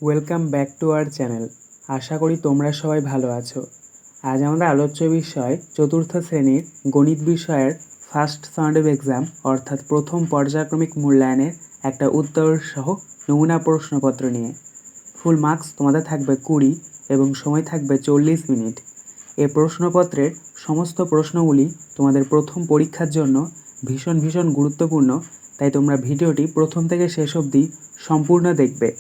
Welcome back to our channel. আশা করি তোমরা সবাই ভালো আছো। আজ আমাদের আলোচ্য বিষয় চতুর্থ শ্রেণীর গণিত বিষয়ের ফার্স্ট সামেটিভ এক্সাম অর্থাৎ প্রথম পর্যায়ক্রমিক মূল্যায়নের একটা উত্তর সহ নমুনা প্রশ্নপত্র নিয়ে। ফুল মার্কস তোমাদের থাকবে 20 এবং সময় থাকবে 40 মিনিট। এই প্রশ্নপত্রের সমস্ত প্রশ্নগুলি তোমাদের প্রথম পরীক্ষার জন্য ভীষণ গুরুত্বপূর্ণ, তাই তোমরা ভিডিওটি প্রথম থেকে শেষ অবধি সম্পূর্ণ দেখবে।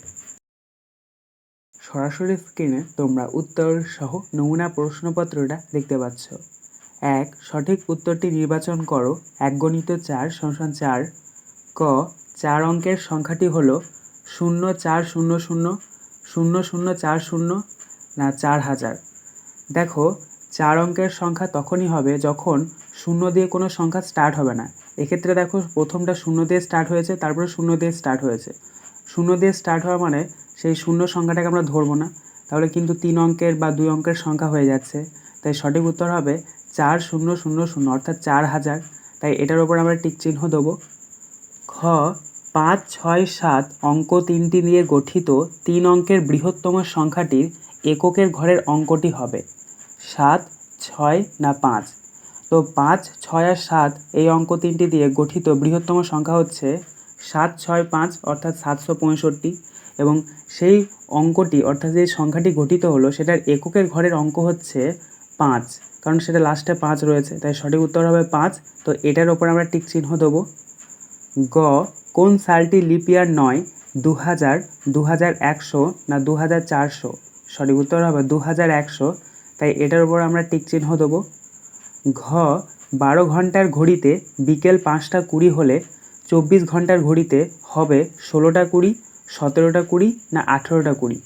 সরাসরি স্ক্রিনে তোমরা উত্তর সহ নমুনা প্রশ্নপত্রটা দেখতে পাচ্ছ। এক, সঠিক উত্তরটি নির্বাচন করো। 1 × 4 = 4। ক, 4 অঙ্কের সংখ্যাটি হলো 04000040 না 4000। দেখো, 4 অঙ্কের সংখ্যা তখনই হবে যখন 0 দিয়ে কোনো সংখ্যা স্টার্ট হবে না। এক্ষেত্রে দেখো, প্রথমটা 0 দিয়ে স্টার্ট হয়েছে, তারপরে 0 দিয়ে স্টার্ট হয়েছে। 0 দিয়ে স্টার্ট হওয়া মানে সেই 0 সংখ্যাটাকে আমরা ধরবো না, তাহলে কিন্তু 3 অঙ্কের বা 2 অঙ্কের সংখ্যা হয়ে যাচ্ছে। তাই সঠিক উত্তর হবে 4000 অর্থাৎ 4000। তাই এটার উপর আমরা টিক চিহ্ন দেবো। খ, 5, 6, 7 অঙ্ক তিনটি নিয়ে গঠিত 3 অঙ্কের বৃহত্তম সংখ্যাটির এককের ঘরের অঙ্কটি হবে 7, 6 না 5। তো 5, 6 আর 7 এই অঙ্ক তিনটি দিয়ে গঠিত বৃহত্তম সংখ্যা হচ্ছে 7, 6, 5 অর্থাৎ 765। এবং সেই অঙ্কটি অর্থাৎ যে সংখ্যাটি গঠিত হলো সেটার এককের ঘরের অঙ্ক হচ্ছে 5, কারণ সেটা লাস্টে 5 রয়েছে, তাই সঠিক উত্তর হবে 5। তো এটার ওপর আমরা টিক চিহ্ন দেবো। গ, কোন সালটি লিপ ইয়ার নয়? 2000, 2100 না 2400? সঠিক উত্তর হবে 2100, তাই এটার উপর আমরা টিক চিহ্ন দেবো। ঘ, 12 ঘন্টার ঘড়িতে বিকেল 5টা 20 হলে 24 ঘন্টার ঘড়িতে হবে 16টা 20, 17টা 20 না 18টা 20?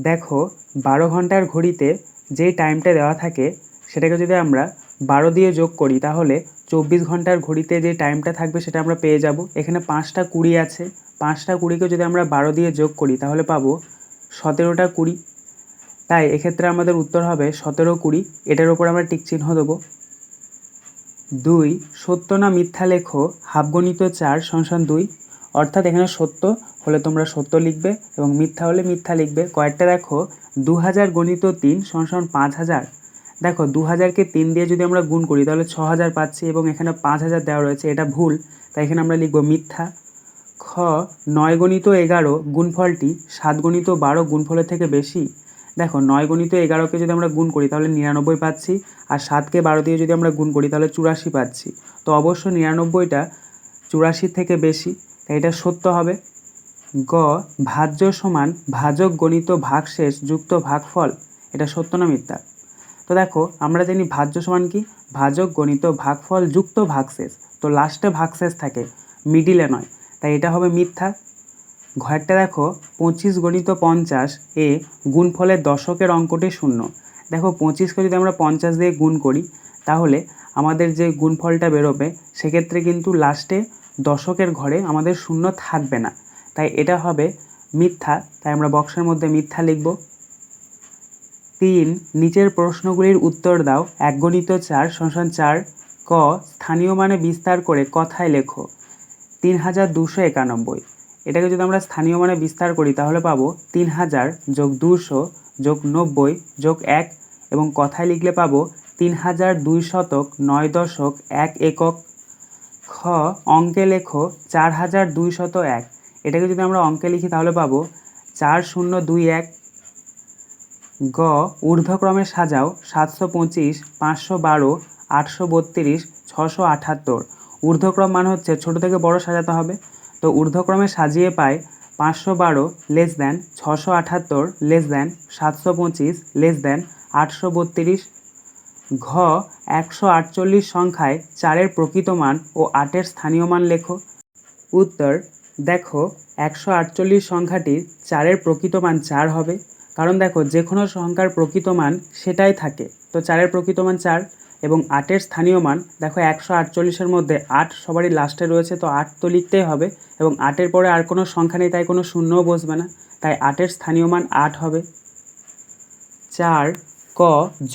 দেখো, 12 ঘন্টার ঘড়িতে যেই টাইমটা দেওয়া থাকে সেটাকে যদি আমরা 12 দিয়ে যোগ করি তাহলে 24 ঘন্টার ঘড়িতে যে টাইমটা থাকবে সেটা আমরা পেয়ে যাব। এখানে 5টা 20 আছে, 5টা 20কে যদি আমরা 12 দিয়ে যোগ করি তাহলে পাবো 17টা 20। তাই এক্ষেত্রে আমাদের উত্তর হবে 17, 20। এটার উপর আমরা টিক চিহ্ন দেবো। 2, সত্য না মিথ্যা লেখো। হাফগণিত 4 = 2। অর্থাৎ এখানে সত্য হলে তোমরা সত্য লিখবে এবং মিথ্যা হলে মিথ্যা লিখবে। কয়েকটা দেখো, 2000 × 3 = 5000। দেখো, 2000কে 3 দিয়ে যদি আমরা গুণ করি তাহলে 6000 পাচ্ছি এবং এখানে 5000 দেওয়া রয়েছে, এটা ভুল, তাই এখানে আমরা লিখব মিথ্যা। খ, 9 × 11 গুণফলটি 7 × 12 গুণফলের থেকে বেশি। দেখো, 9 × 11কে যদি আমরা গুণ করি তাহলে 99 পাচ্ছি, আর 7কে 12 দিয়ে যদি আমরা গুণ করি তাহলে 84 পাচ্ছি। তো অবশ্য 99টা 84 থেকে বেশি, তাই এটা সত্য হবে। গ, ভাজ্য সমান ভাজক গণিত ভাগশেষ যুক্ত ভাগফল, এটা সত্য না মিথ্যা? তো দেখো, আমরা জানি ভাজ্য সমান কি? ভাজক গণিত ভাগফল যুক্ত ভাগশেষ। তো লাস্টে ভাগশেষ থাকে, মিডিলে নয়, তাই এটা হবে মিথ্যা। ঘরটা দেখো, 25 × 50 এ গুণফলের দশকের অঙ্কটি 0। দেখো, 25কে যদি আমরা 50 দিয়ে গুণ করি তাহলে আমাদের যে গুণফলটা বেরোবে সেক্ষেত্রে কিন্তু লাস্টে দশকের ঘরে আমাদের 0 থাকবে না, তাই এটা হবে মিথ্যা। তাই আমরা বক্সের মধ্যে মিথ্যা লিখব। 3, নিচের প্রশ্নগুলির উত্তর দাও। 1 × 4 = 4। ক, স্থানীয় মানে বিস্তার করে কথায় লেখো 3291। এটাকে যদি আমরা স্থানীয় মানে বিস্তার করি তাহলে পাবো 3000 + 200 + 90 + 1, এবং কথায় লিখলে পাবো 3209.1 একক। খ, অঙ্কে লেখো 4201। এটাকে যদি আমরা অঙ্কে লিখি তাহলে পাবো 4021। গ, ঊর্ধ্বক্রমে সাজাও 725, 512, 832, 678। ঊর্ধ্বক্রম মানে হচ্ছে ছোট থেকে বড় সাজাতে হবে। তো ঊর্ধ্বক্রমে সাজিয়ে পাই 512 <, 678 <, 725 <, 832। ঘ, 148 সংখ্যায় 4-এর প্রকৃত মান ও 8-এর স্থানীয় মান লেখো। উত্তর, দেখো, 148 সংখ্যাটির 4-এর প্রকৃত মান 4 হবে, কারণ দেখো যে কোনো সংখ্যার প্রকৃত মান সেটাই থাকে, তো 4-এর প্রকৃত মান 4। এবং 8-এর স্থানীয় মান দেখো, 148-এর মধ্যে 8 সবারই লাস্টে রয়েছে, তো 8 তো লিখতেই হবে, এবং 8-এর পরে আর কোনো সংখ্যা নেই, তাই কোনো শূন্যও বসবে না, তাই 8-এর স্থানীয় মান 8 হবে। 4, ক,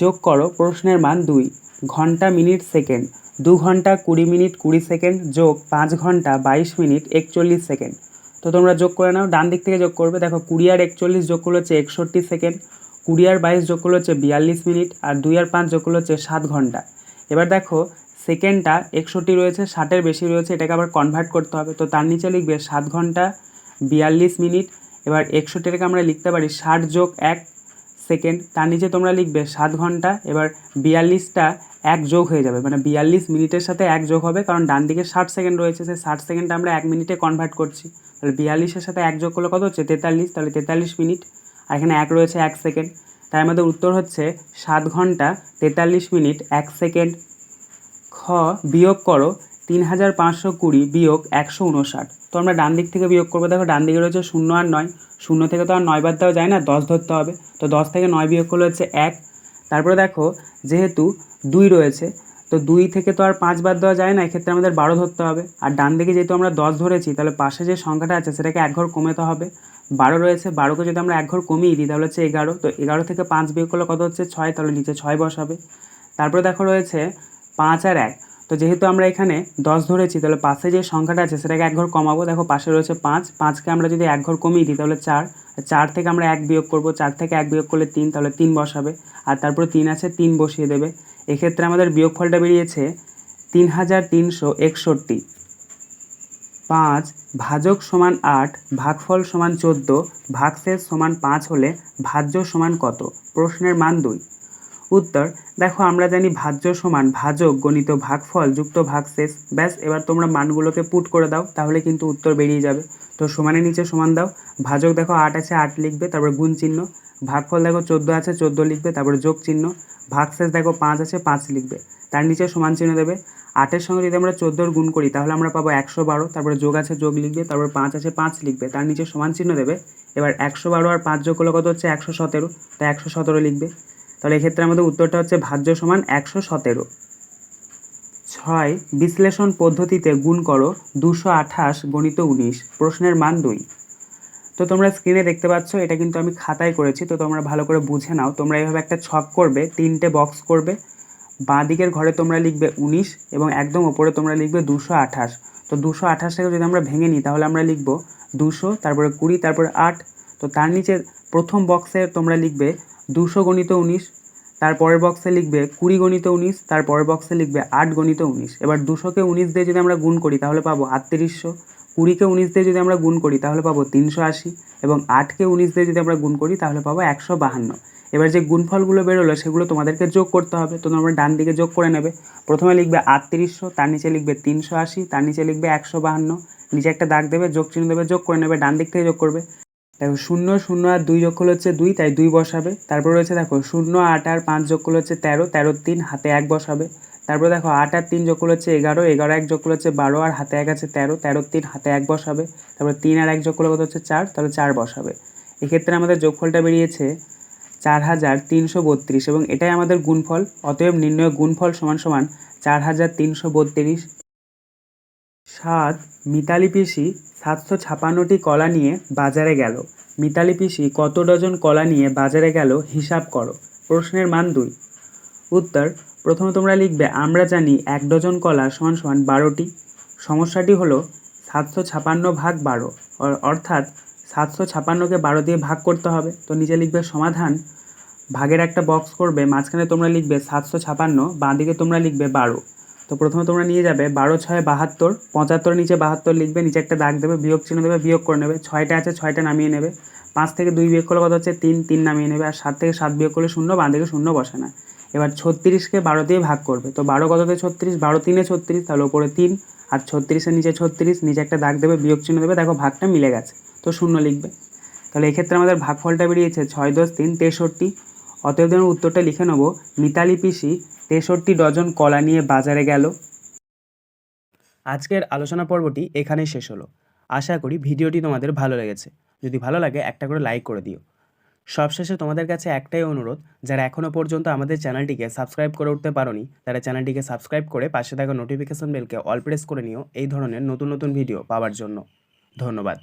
যোগ করো প্রশ্নের মান 2। ঘন্টা, মিনিট, সেকেন্ড। 2 ঘন্টা 20 মিনিট 20 সেকেন্ড যোগ 5 ঘন্টা 22 মিনিট 41 সেকেন্ড। তো তোমরা যোগ করে নাও, ডান দিক থেকে যোগ করবে। দেখো 20 আর 41 যোগ করলে হচ্ছে 61 সেকেন্ড, 20 আর 22 যোগ করলে হচ্ছে 42 মিনিট, আর 2 আর 5 যোগ করলে হচ্ছে 7 ঘন্টা। এবার দেখো সেকেন্ডটা 61 রয়েছে, 60-এর বেশি রয়েছে, এটাকে আবার কনভার্ট করতে হবে। তো তার নিচে লিখবে 7 ঘন্টা 42 মিনিট। এবার 61টাকে আমরা লিখতে পারি 60 যোগ 1 সেকেন্ড, তার নিচে তোমরা লিখবে 7 ঘন্টা। এবার 42টা 1 যোগ হয়ে যাবে, মানে 42 মিনিটের সাথে 1 যোগ হবে, কারণ ডান দিকে 60 সেকেন্ড রয়েছে, সেই 60 সেকেন্ডটা আমরা 1 মিনিটে কনভার্ট করছি। তাহলে 42-এর সাথে 1 যোগ করলে কত হচ্ছে 43, তাহলে 43 মিনিট, আর এখানে 1 রয়েছে 1 সেকেন্ড। তাই আমাদের উত্তর হচ্ছে 7 ঘন্টা 43 মিনিট 1 সেকেন্ড। খ, বিয়োগ করো 3520 বিয়োগ 159। তো আমরা ডান দিক থেকে বিয়োগ করবো। দেখো ডান দিকে রয়েছে 0 আর 9, 0 থেকে তো আর 9 বাদ দেওয়া যায় না, 10 ধরতে হবে। তো 10 থেকে 9 বিয়োগ করলে হচ্ছে 1। তারপরে দেখো যেহেতু 2 রয়েছে, তো 2 থেকে তো আর 5 বাদ দেওয়া যায় না, এক্ষেত্রে আমাদের 12 ধরতে হবে। আর ডান দিকে যেহেতু আমরা 10 ধরেছি, তাহলে পাশে যে সংখ্যাটা আছে সেটাকে 1 ঘর কমাতে হবে। 12 রয়েছে, 12কে যদি আমরা 1 ঘর কমিয়ে দিই তাহলে হচ্ছে 11। তো 11 থেকে 5 বিয়োগ করলে কত হচ্ছে 6, তাহলে নিচে 6 বসাবে। তারপরে দেখো রয়েছে 5 আর 1। তো যেহেতু আমরা এখানে 10 ধরেছি, তাহলে পাশে যে সংখ্যাটা আছে সেটাকে 1 ঘর কমাবো। দেখো পাশে রয়েছে 5, 5কে আমরা যদি 1 ঘর কমিয়ে দিই তাহলে 4, 4 থেকে আমরা 1 বিয়োগ করবো, 4 থেকে 1 বিয়োগ করলে 3, তাহলে 3 বসাবে। আর তারপরে 3 আছে, 3 বসিয়ে দেবে। এক্ষেত্রে আমাদের বিয়োগফলটা বেরিয়েছে 3361। 5 ভাজক সমান 8, ভাগফল সমান 14, ভাগশেষ সমান 5 হলে ভাজ্য সমান কত? প্রশ্নের মান 2। উত্তর, দেখো আমরা জানি ভাজ্য সমান ভাজক গণিত ভাগফল যুক্ত ভাগশেষ। ব্যাস, এবার তোমরা মানগুলোকে পুট করে দাও, তাহলে কিন্তু উত্তর বেরিয়ে যাবে। তো সমানের নিচে সমান দাও, ভাজক দেখো 8 আছে 8 লিখবে, তারপরে গুণ চিহ্ন। ভাগফল দেখো 14 আছে 14 লিখবে, তারপরে যোগ চিহ্ন। ভাগশেষ দেখো 5 আছে 5 লিখবে, তার নিচে সমান চিহ্ন দেবে। 8-এর সঙ্গে যদি আমরা 14 গুণ করি তাহলে আমরা পাবো 112, তারপরে যোগ আছে যোগ লিখবে, তারপরে 5 আছে 5 লিখবে, তার নিচে সমান চিহ্ন দেবে। এবার 112 আর 5 যোগ করলে কত হচ্ছে 117, তাই 117 লিখবে। তাহলে এক্ষেত্রে আমাদের উত্তরটা হচ্ছে ভাজ্য সমান 117। 6 বিশ্লেষণ পদ্ধতিতে গুণ করো 228 গণিত 19, প্রশ্নের মান 2। তো তোমরা স্ক্রিনে দেখতে পাচ্ছ, এটা কিন্তু আমি খাতায় করেছি, তো তোমরা ভালো করে বুঝে নাও। তোমরা এইভাবে একটা ছক করবে, 3টে বক্স করবে। বাঁ দিকের ঘরে তোমরা লিখবে 19 এবং একদম ওপরে তোমরা লিখবে 228। তো 228টাকে যদি আমরা ভেঙে নিই তাহলে আমরা লিখব 200, তারপরে 20, তারপরে 8। তো তার নিচে প্রথম বক্সে তোমরা লিখবে 200 গণিত 19, তারপরের বক্সে লিখবে 20 গণিত 19, তারপরের বক্সে লিখবে 8 গণিত 19। এবার 200কে 19 দিয়ে যদি আমরা গুণ করি তাহলে পাবো 3800, 20কে 19 দিয়ে যদি আমরা গুণ করি তাহলে পাবো 380, এবং 8কে 19 দিয়ে যদি আমরা গুণ করি তাহলে পাবো 152। এবার যে গুণফলগুলো বেরোলো সেগুলো তোমাদেরকে যোগ করতে হবে। তো তোমরা ডান দিকে যোগ করে নেবে। প্রথমে লিখবে 3800, তার নিচে লিখবে 380, তার নিচে লিখবে 152, নিচে একটা দাগ দেবে, যোগ চিহ্ন দেবে, যোগ করে নেবে। ডান দিক থেকে যোগ করবে। দেখো 0 0 আর 2 যোগ করলে হচ্ছে 2, তাই 2 বসাবে। তারপর রয়েছে দেখো 0 8 আর 5 যোগ করলে হচ্ছে 13, 13 3 হাতে 1 বসাবে। তারপর দেখো 8 আর 3 যোগ করলে হচ্ছে 11, 11 1 যোগ করলে হচ্ছে 12 আর হাতে 1 আছে 13, 13 3 হাতে 1 বসাবে। তারপর 3 আর 1 যোগ করলে কত হচ্ছে 4, তাহলে 4 বসাবে। এক্ষেত্রে আমাদের যোগফলটা বেরিয়েছে 4332, এবং এটাই আমাদের গুণফল। অতএব নির্ণয় গুণফল সমান সমান 4332। 7 মিতালি পিসি 756টি কলা নিয়ে বাজারে গেল। মিতালি পিসি কত ডজন কলা নিয়ে বাজারে গেল হিসাব করো। প্রশ্নের মান 2। উত্তর, প্রথমে তোমরা লিখবে আমরা জানি 1 ডজন কলা সমান সমান 12টি। সমস্যাটি হলো 756 ভাগ 12, অর্থাৎ 756কে 12 দিয়ে ভাগ করতে হবে। তো নিচে লিখবে সমাধান, ভাগের একটা বক্স করবে, মাঝখানে তোমরা লিখবে 756, বাঁ দিকে তোমরা লিখবে 12। তো প্রথমে তোমরা নিয়ে যাবে 12 6 72, 75 নিচে 72 লিখবে, নিচে একটা দাগ দেবে, বিয়োগ চিহ্ন দেবে, বিয়োগ করে নেবে। 6টা আছে 6টা নামিয়ে নেবে। 5 থেকে 2 বিয়োগ করলে কত হচ্ছে 3, 3 নামিয়ে নেবে। আর 7 থেকে 7 বিয়োগ করলে 0, বাঁ দিকে 0 বসে না। এবার 36কে 12 দিয়ে ভাগ করবে। তো 12 কততে 36, 12 3 36, তাহলে ওপরে 3, আর 36-এর নিচে 36, নিচে একটা দাগ দেবে, বিয়োগ চিহ্ন দেবে। দেখো ভাগটা মিলে গেছে, তো 0 লিখবে। তাহলে এক্ষেত্রে আমাদের ভাগফলটা বেরিয়েছে 6 10 3 63। অতএব আমরা উত্তরটা লিখে নেব, মিতালি পিসি 63 ডজন কলা নিয়ে বাজারে গেল। আজকের আলোচনা পর্বটি এখানেই শেষ হলো। আশা করি ভিডিওটি তোমাদের ভালো লেগেছে। যদি ভালো লাগে একটা করে লাইক করে দিও। সবশেষে তোমাদের কাছে একটাই অনুরোধ, যারা এখনও পর্যন্ত আমাদের চ্যানেলটিকে সাবস্ক্রাইব করে উঠতে পারোনি, তারা চ্যানেলটিকে সাবস্ক্রাইব করে পাশে থাকা নোটিফিকেশন বেলকে অল প্রেস করে নিও এই ধরনের নতুন নতুন ভিডিও পাওয়ার জন্য। ধন্যবাদ।